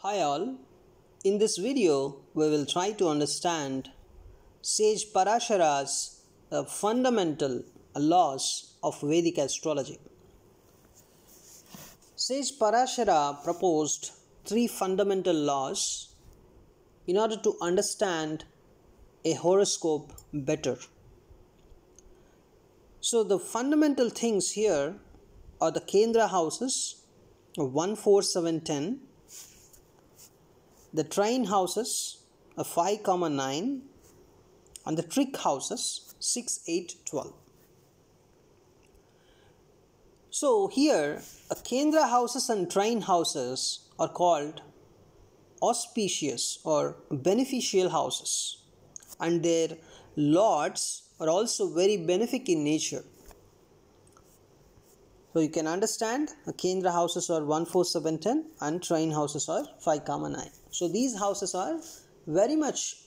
Hi all, in this video we will try to understand Sage Parashara's fundamental laws of Vedic astrology. Sage Parashara proposed three fundamental laws in order to understand a horoscope better. So the fundamental things here are the Kendra houses 1, 4, 7, 10, the trine houses 5, 9, and the trick houses 6, 8, 12. So here Kendra houses and trine houses are called auspicious or beneficial houses, and their lords are also very benefic in nature. So you can understand Kendra houses are 1, 4, 7, 10 and trine houses are 5, 9. So these houses are very much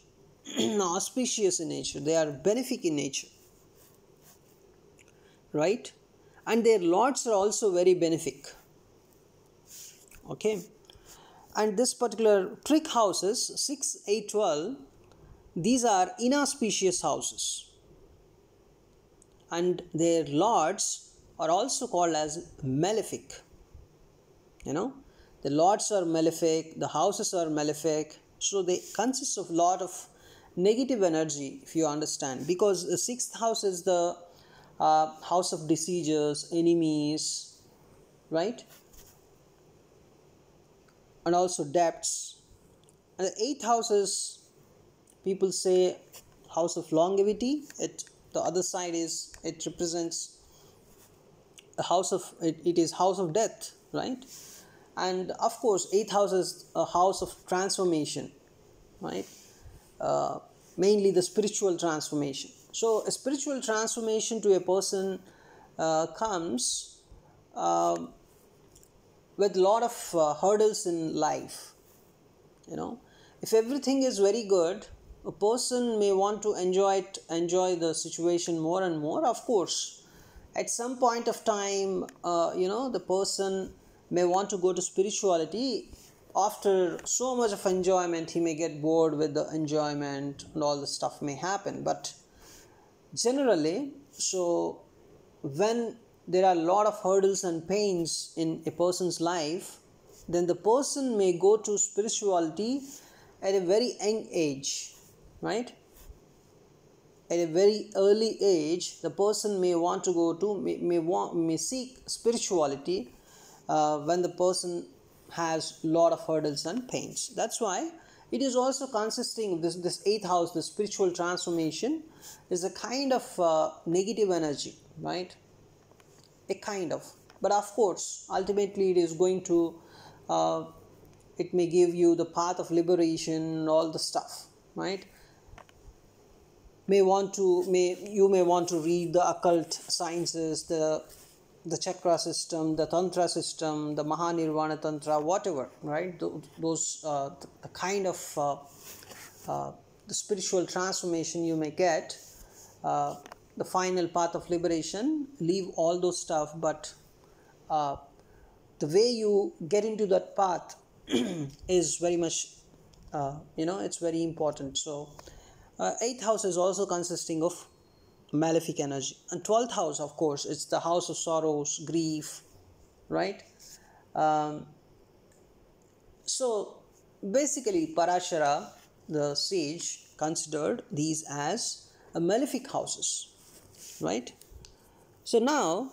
auspicious in nature. They are benefic in nature, right? And their lords are also very benefic. Okay. And this particular trick houses 6, 8, 12, these are inauspicious houses, and their lords are also called as malefic. The lords are malefic, the houses are malefic, so they consist of a lot of negative energy, if you understand, because the sixth house is the house of diseases, enemies, right, and also debts. And the eighth house is, people say, house of longevity. The other side is, it represents a house of it is house of death, right? And of course eighth house is a house of transformation, right? Mainly the spiritual transformation. So a spiritual transformation to a person comes with a lot of hurdles in life. If everything is very good, a person may want to enjoy the situation more and more. Of course, at some point of time, the person may want to go to spirituality. After so much of enjoyment, he may get bored with the enjoyment and all the stuff may happen. But generally, so when there are a lot of hurdles and pains in a person's life, then the person may go to spirituality at a very young age, right? At a very early age, the person may want to go to may seek spirituality when the person has a lot of hurdles and pains. That's why it is also consisting of this eighth house. The spiritual transformation is a kind of negative energy, right? A kind of, but of course ultimately it is going to it may give you the path of liberation, all the stuff, right? You may want to read the occult sciences, the chakra system, the tantra system, the Mahanirvana tantra, whatever, right? Those the kind of the spiritual transformation you may get, the final path of liberation. Leave all those stuff, but the way you get into that path is very much it's very important. So eighth house is also consisting of malefic energy, and 12th house, of course, it's the house of sorrows, grief, right? So basically Parashara, the sage, considered these as malefic houses, right? So now,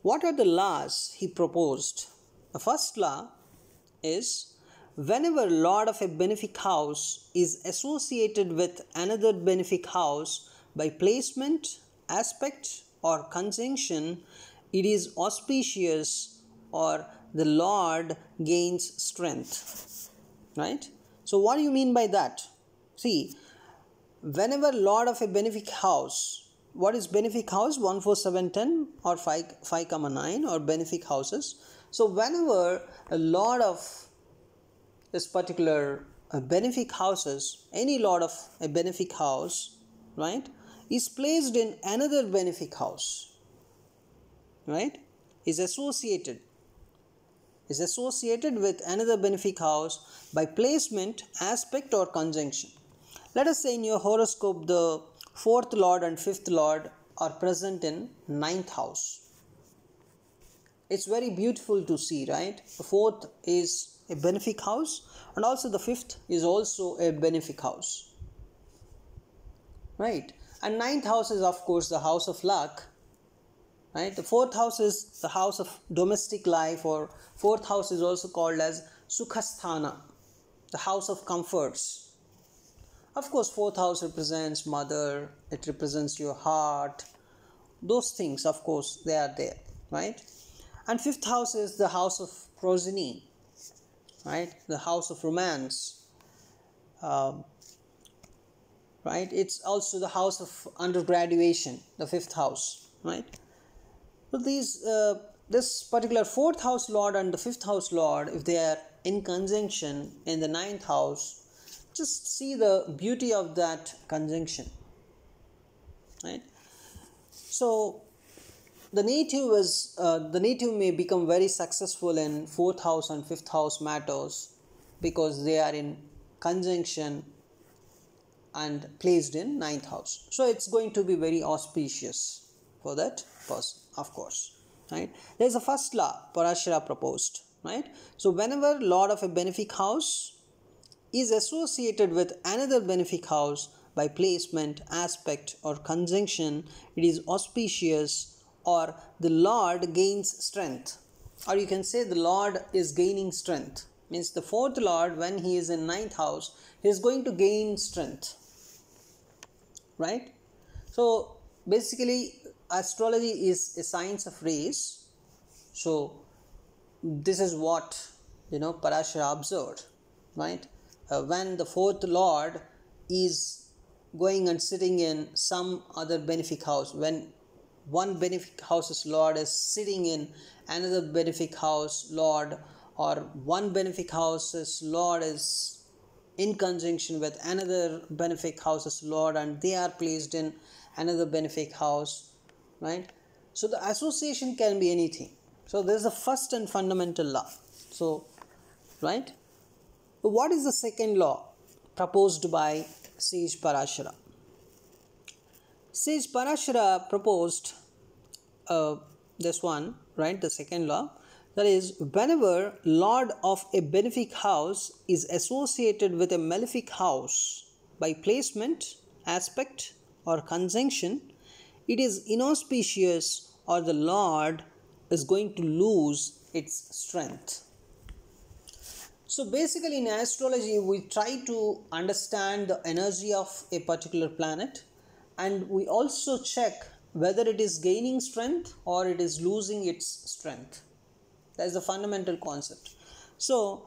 what are the laws he proposed? The first law is, whenever lord of a benefic house is associated with another benefic house by placement, aspect, or conjunction, it is auspicious, or the lord gains strength, right? So what do you mean by that? See, whenever lord of a benefic house, what is benefic house? 1, 4, 7, 10 or 5, 9 or benefic houses. So whenever a lord of this particular benefic houses, any lord of a benefic house, right, is placed in another benefic house, right, is associated is associated with another benefic house by placement, aspect or conjunction. Let us say in your horoscope the 4th lord and 5th lord are present in 9th house. It's very beautiful to see, right? The 4th is a benefic house and also the 5th is also a benefic house, right? And 9th house is of course the house of luck, right? The 4th house is the house of domestic life, or 4th house is also called as Sukhasthana, the house of comforts. Of course 4th house represents mother, it represents your heart, those things of course they are there, right? And 5th house is the house of progeny, right? The house of romance, right? It's also the house of undergraduation, the 5th house, right? So this particular 4th house lord and the 5th house lord, if they are in conjunction in the 9th house, just see the beauty of that conjunction, right? So the native may become very successful in 4th house and 5th house matters because they are in conjunction and placed in 9th house. So it's going to be very auspicious for that person, of course, right? There's a first law Parashara proposed, right? So whenever lord of a benefic house is associated with another benefic house by placement, aspect or conjunction, it is auspicious, or the lord gains strength, or you can say the lord is gaining strength. Means the 4th lord, when he is in 9th house, he is going to gain strength, right? So basically astrology is a science of race. So this is what Parashara observed, right? When the 4th lord is going and sitting in some other benefic house, when one benefic house's lord is sitting in another benefic house lord, or one benefic house's lord is in conjunction with another benefic house's lord and they are placed in another benefic house, right? So the association can be anything. So this is the first and fundamental law. So, right? What is the second law proposed by sage Parashara? Sage Parashara proposed this one, right? The second law, that is, whenever lord of a benefic house is associated with a malefic house by placement, aspect or conjunction, it is inauspicious, or the lord is going to lose its strength. So basically in astrology we try to understand the energy of a particular planet, and we also check whether it is gaining strength or it is losing its strength. That is the fundamental concept. So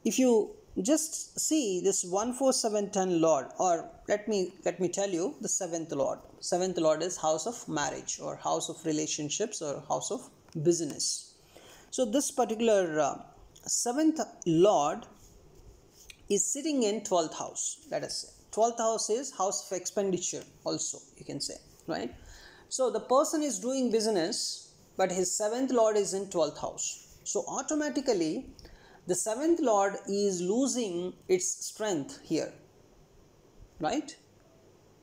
if you just see this 1 4 7 10 lord, or let me tell you the 7th lord. 7th lord is house of marriage or house of relationships or house of business. So this particular 7th lord is sitting in 12th house. Let us say 12th house is house of expenditure also, you can say, right? So the person is doing business, but his 7th lord is in 12th house. So automatically the 7th lord is losing its strength here, right?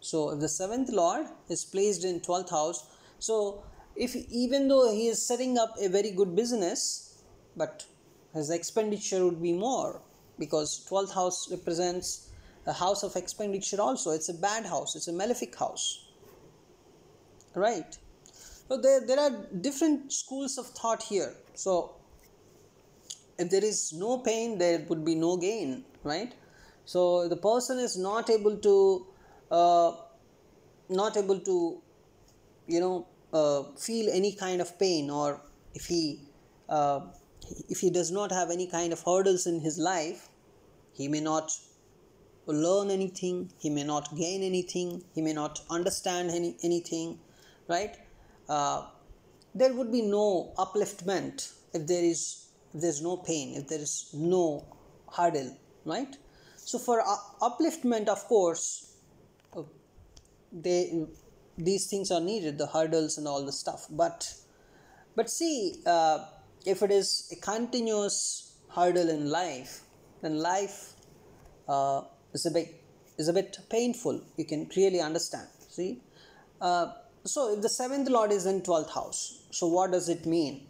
So if the 7th lord is placed in 12th house, so if even though he is setting up a very good business, but his expenditure would be more, because 12th house represents a house of expenditure also. It's a bad house, it's a malefic house, right? So there are different schools of thought here. So if there is no pain, there would be no gain, right? So the person is not able to feel any kind of pain, or if he does not have any kind of hurdles in his life, he may not learn anything, he may not gain anything, he may not understand anything, right? There would be no upliftment if there's no pain, if there is no hurdle, right? So for upliftment, of course, these things are needed, the hurdles and all the stuff. But see, if it is a continuous hurdle in life, then life is a bit painful. You can clearly understand. See, so if the seventh lord is in 12th house, so what does it mean?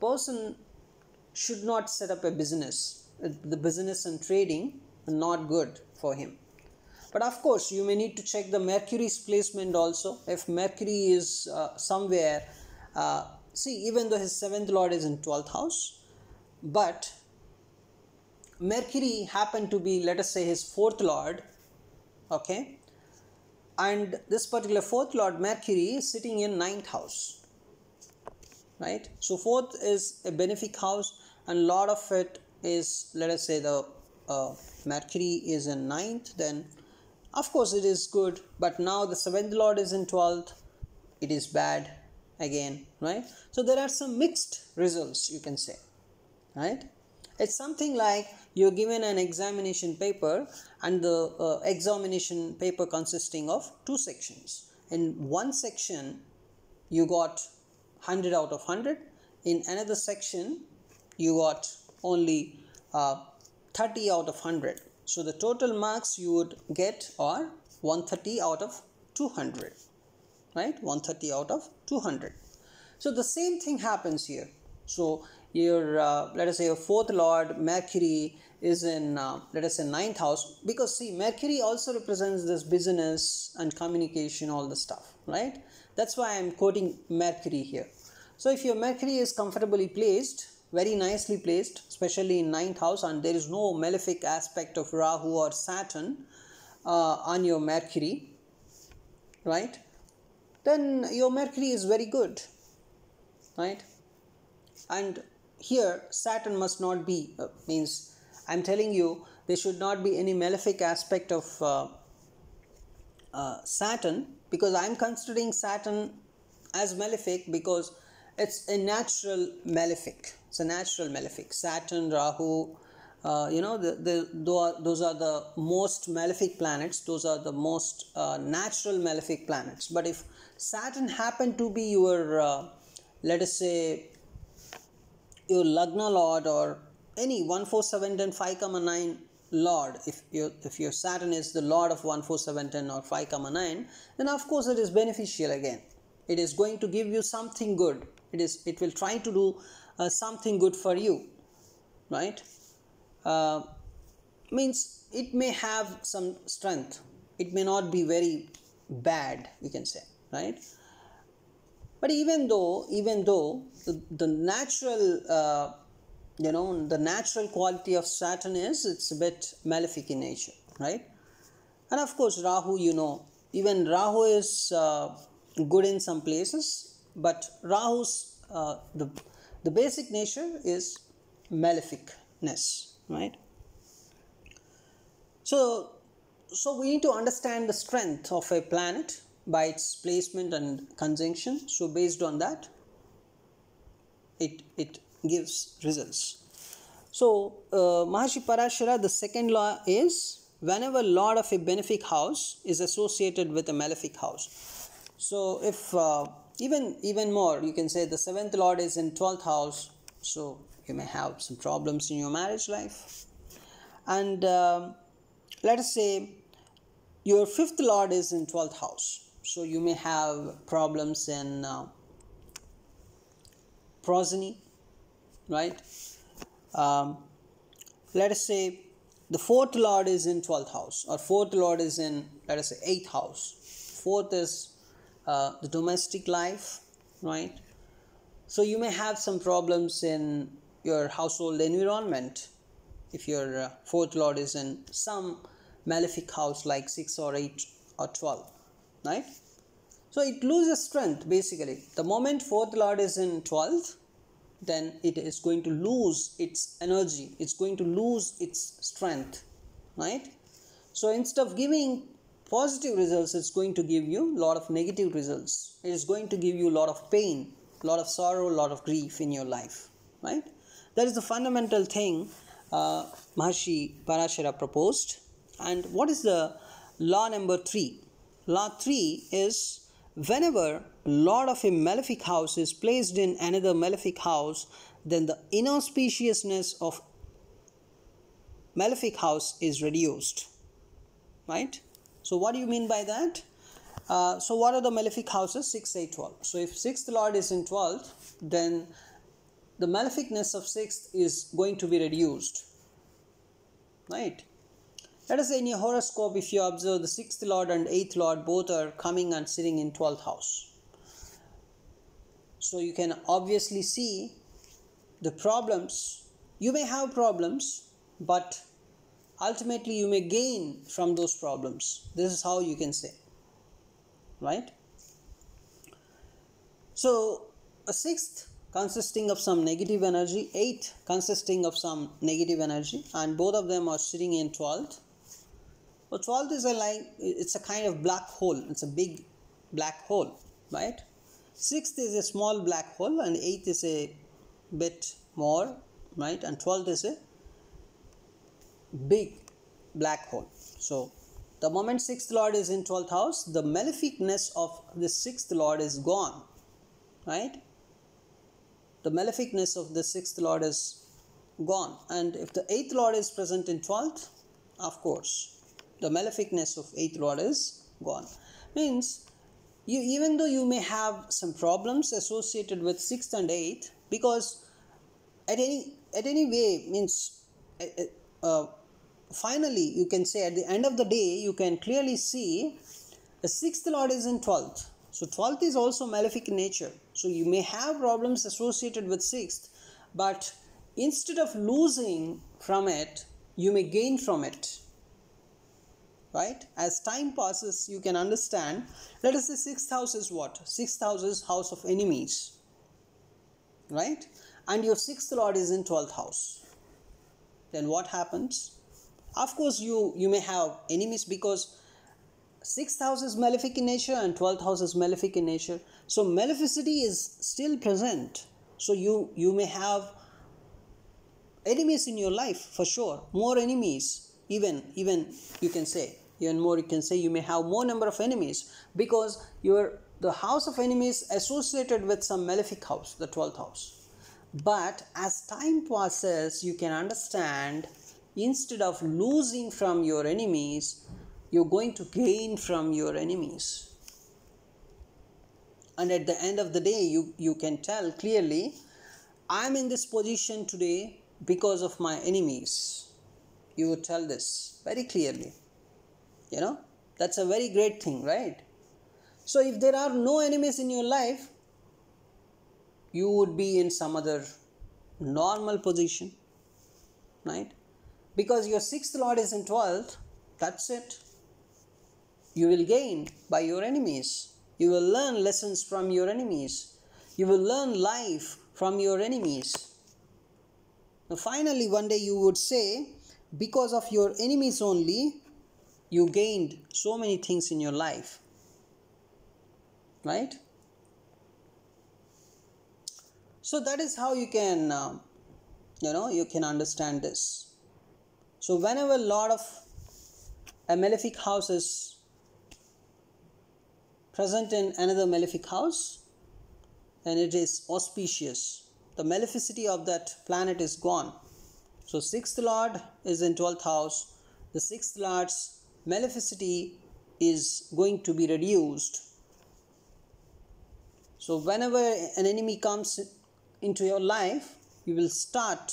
Person should not set up a business. The business and trading are not good for him. But of course, you may need to check the Mercury's placement also. If Mercury is somewhere, see, even though his seventh lord is in 12th house, but Mercury happened to be, let us say, his fourth lord, okay, and this particular fourth lord Mercury is sitting in 9th house, right? So fourth is a benefic house, and lot of it is, let us say, the Mercury is in 9th, then of course it is good. But now the seventh lord is in 12th, it is bad again, right? So there are some mixed results, you can say, right? It's something like you're given an examination paper, and the examination paper consisting of two sections. In one section you got 100 out of 100, in another section you got only 30 out of 100. So the total marks you would get are 130 out of 200, right? 130 out of 200. So the same thing happens here. So your let us say your fourth lord Mercury is in let us say 9th house, because see, Mercury also represents this business and communication, all the stuff, right? That's why I'm quoting Mercury here. So if your Mercury is comfortably placed, very nicely placed, especially in 9th house, and there is no malefic aspect of Rahu or Saturn on your Mercury, right, then your Mercury is very good, right? And here Saturn must not be, means I'm telling you, there should not be any malefic aspect of Saturn, because I'm considering Saturn as malefic because it's a natural malefic. It's a natural malefic. Saturn, Rahu, those are the most malefic planets. Those are the most natural malefic planets. But if Saturn happened to be your, let us say, your Lagna Lord, or any 1, 4, 7, 10, 5, 9 Lord, if your Saturn is the Lord of 1, 4, 7, 10 or 5, 9, then of course it is beneficial again. It is going to give you something good. It will try to do something good for you, right? Means it may have some strength. It may not be very bad, you can say, right? But even though the natural the natural quality of Saturn is, it's a bit malefic in nature, right? And of course Rahu, even Rahu is good in some places, but Rahu's the basic nature is maleficness, right? So we need to understand the strength of a planet by its placement and conjunction. So based on that, it gives results. So Maharshi Parashara, the second law is, whenever lord of a benefic house is associated with a malefic house. So if even more, you can say the seventh lord is in 12th house, so you may have some problems in your marriage life. And let us say your fifth lord is in 12th house, so you may have problems in progeny, right? Let us say the fourth lord is in 12th house, or fourth lord is in, let us say, 8th house. Fourth is the domestic life, right? So you may have some problems in your household environment if your fourth lord is in some malefic house like 6 or 8 or 12, right? So it loses strength basically. The moment fourth lord is in 12th, then it is going to lose its energy, it's going to lose its strength, right? So instead of giving positive results, it's going to give you a lot of negative results. It is going to give you a lot of pain, a lot of sorrow, a lot of grief in your life, right? That is the fundamental thing Maharshi Parashara proposed. And what is the law number 3? Law 3 is, whenever lord of a malefic house is placed in another malefic house, then the inauspiciousness of malefic house is reduced, right? So what do you mean by that? So what are the malefic houses? 6, 8, 12. So if 6th lord is in 12th, then the maleficness of 6th is going to be reduced, right? Let us say in your horoscope, if you observe the 6th lord and 8th lord both are coming and sitting in 12th house. So you can obviously see the problems. You may have problems, but ultimately you may gain from those problems. This is how you can say, right? So a 6th consisting of some negative energy, 8 consisting of some negative energy, and both of them are sitting in 12th. So 12th is it's a kind of black hole. It's a big black hole, right? 6th is a small black hole and 8th is a bit more, right? And 12th is a big black hole. So the moment 6th lord is in 12th house, the maleficness of the 6th lord is gone, right? The maleficness of the 6th lord is gone. And if the 8th lord is present in 12th, of course, the maleficness of 8th lord is gone. Means, even though you may have some problems associated with 6th and 8th, because at any way, means finally you can say at the end of the day, you can clearly see the 6th lord is in 12th. So 12th is also malefic in nature. So you may have problems associated with 6th, but instead of losing from it, you may gain from it, right? As time passes, you can understand. Let us say 6th house is what? 6th house is house of enemies, right? And your 6th lord is in 12th house. Then what happens? Of course, you may have enemies, because 6th house is malefic in nature and 12th house is malefic in nature. So maleficity is still present. So you may have enemies in your life for sure. More enemies, even you can say, even more you can say you may have more number of enemies, because the house of enemies associated with some malefic house, the 12th house. But as time passes, you can understand, instead of losing from your enemies, you're going to gain from your enemies. And at the end of the day, you can tell clearly, I'm in this position today because of my enemies. You would tell this very clearly. That's a very great thing, right? So if there are no enemies in your life, you would be in some other normal position, right? Because your 6th lord is in 12th, that's it. You will gain by your enemies. You will learn lessons from your enemies. You will learn life from your enemies. Now finally, one day you would say, because of your enemies only, you gained so many things in your life, right? So that is how you can, you can understand this. So whenever lord of a malefic house is present in another malefic house, and it is auspicious, the maleficity of that planet is gone. So 6th lord is in 12th house. The 6th lord's maleficity is going to be reduced. So whenever an enemy comes into your life, you will start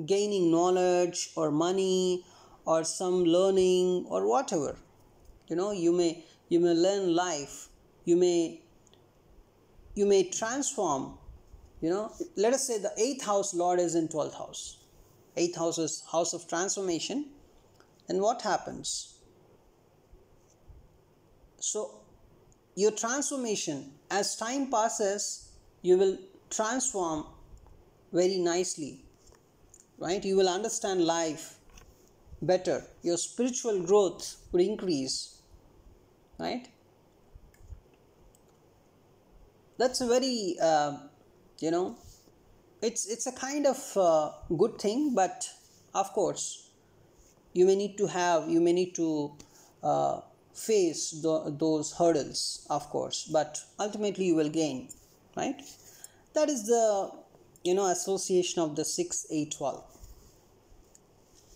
gaining knowledge or money or some learning or whatever. You may learn life. You may transform. Let us say the 8th house lord is in 12th house. 8th house is house of transformation. Then what happens? So your transformation, as time passes, you will transform very nicely, right? You will understand life better. Your spiritual growth would increase, right? That's a very, it's a kind of good thing, but of course, you may need to face those hurdles, of course, but ultimately you will gain, right? That is the association of the 6, 8, 12.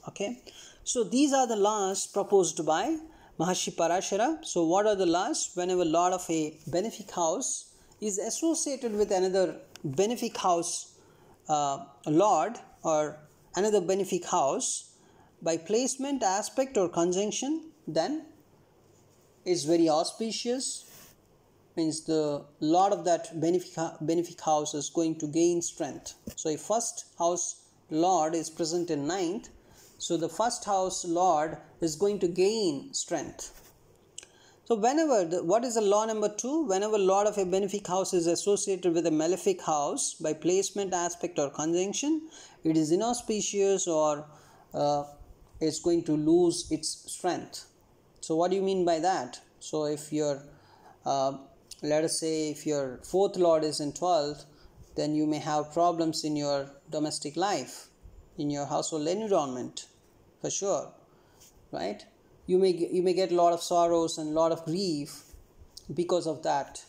Okay, so these are the laws proposed by Maharshi Parashara. So what are the laws? Whenever lord of a benefic house is associated with another benefic house lord or another benefic house by placement, aspect or conjunction, then is very auspicious, means the lord of that benefic house is going to gain strength. So if first house lord is present in ninth, so the first house lord is going to gain strength. So whenever what is the law number 2? Whenever lord of a benefic house is associated with a malefic house by placement, aspect or conjunction, it is inauspicious or it's going to lose its strength. So what do you mean by that? So if your let us say if your fourth lord is in 12th, then you may have problems in your domestic life, in your household environment, for sure, right? You may get a lot of sorrows and a lot of grief because of that,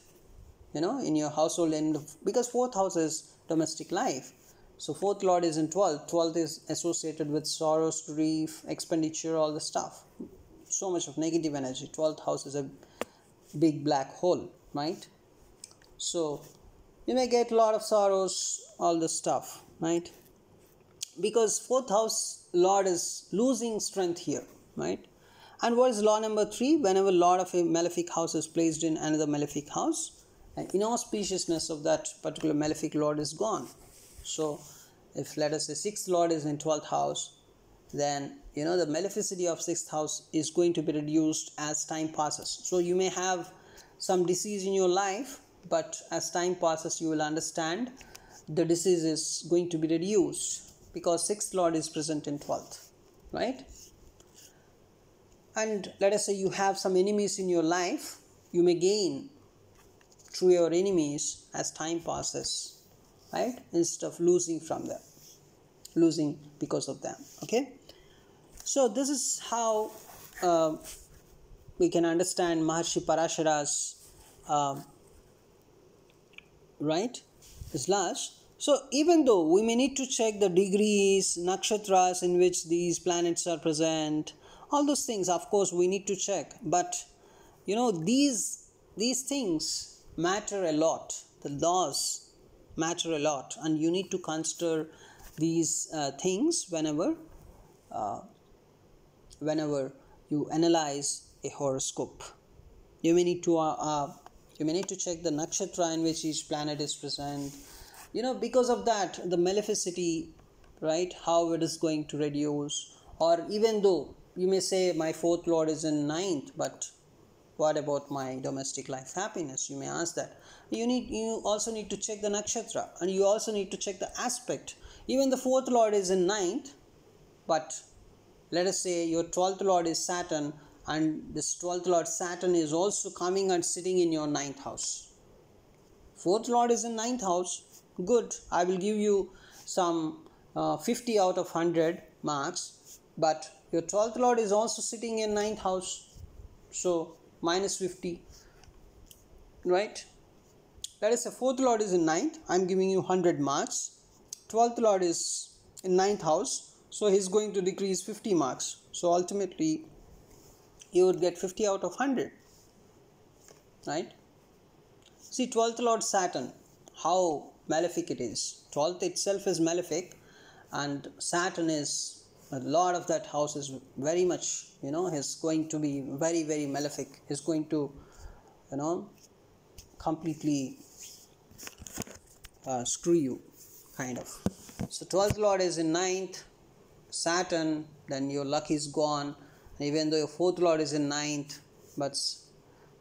in your household, and because fourth house is domestic life. So fourth lord is in 12th. 12th is associated with sorrows, grief, expenditure, all the stuff. So much of negative energy. 12th house is a big black hole, right? So you may get a lot of sorrows, all the stuff, right? Because fourth house lord is losing strength here, right? And what is law number 3? Whenever lord of a malefic house is placed in another malefic house, the inauspiciousness of that particular malefic lord is gone. So if let us say sixth lord is in 12th house, then the maleficity of sixth house is going to be reduced as time passes. So you may have some disease in your life, but as time passes you will understand the disease is going to be reduced because sixth lord is present in 12th, right? And let us say you have some enemies in your life, you may gain through your enemies as time passes, right? Instead of losing from them, losing because of them. Okay, so this is how we can understand Maharshi Parashara's right, his laws. So even though we may need to check the degrees, nakshatras in which these planets are present, all those things, of course, we need to check. But these things matter a lot. The laws matter a lot, and you need to consider these things whenever you analyze a horoscope. You may need to check the nakshatra in which each planet is present. Because of that, the maleficity, right, how it is going to reduce. Or even though you may say my fourth lord is in ninth, but what about my domestic life happiness? You may ask that. You also need to check the nakshatra, and you also need to check the aspect. Even the fourth lord is in ninth, but let us say your 12th lord is Saturn, and this 12th lord Saturn is also coming and sitting in your 9th house. 4th lord is in 9th house. Good, I will give you some 50 out of 100 marks, but your 12th lord is also sitting in 9th house, so minus 50, right? Let us say 4th lord is in 9th, I am giving you 100 marks. 12th lord is in 9th house, so he is going to decrease 50 marks. So ultimately you would get 50 out of 100, right? See, 12th lord Saturn, how malefic it is. 12th itself is malefic, and Saturn is a lord of that house, is very much, is going to be very, very malefic. Is going to, completely screw you, kind of. So 12th lord is in 9th, Saturn, then your luck is gone. Even though your 4th lord is in 9th, but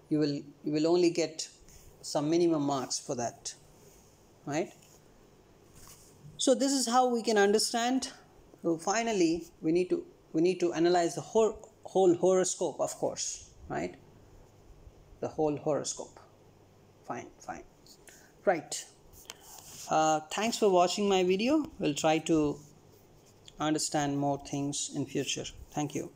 you will only get some minimum marks for that, right? So this is how we can understand. So finally we need to analyze the whole horoscope, of course, right? The whole horoscope. Fine, right. Thanks for watching my video. We'll try to understand more things in future. Thank you.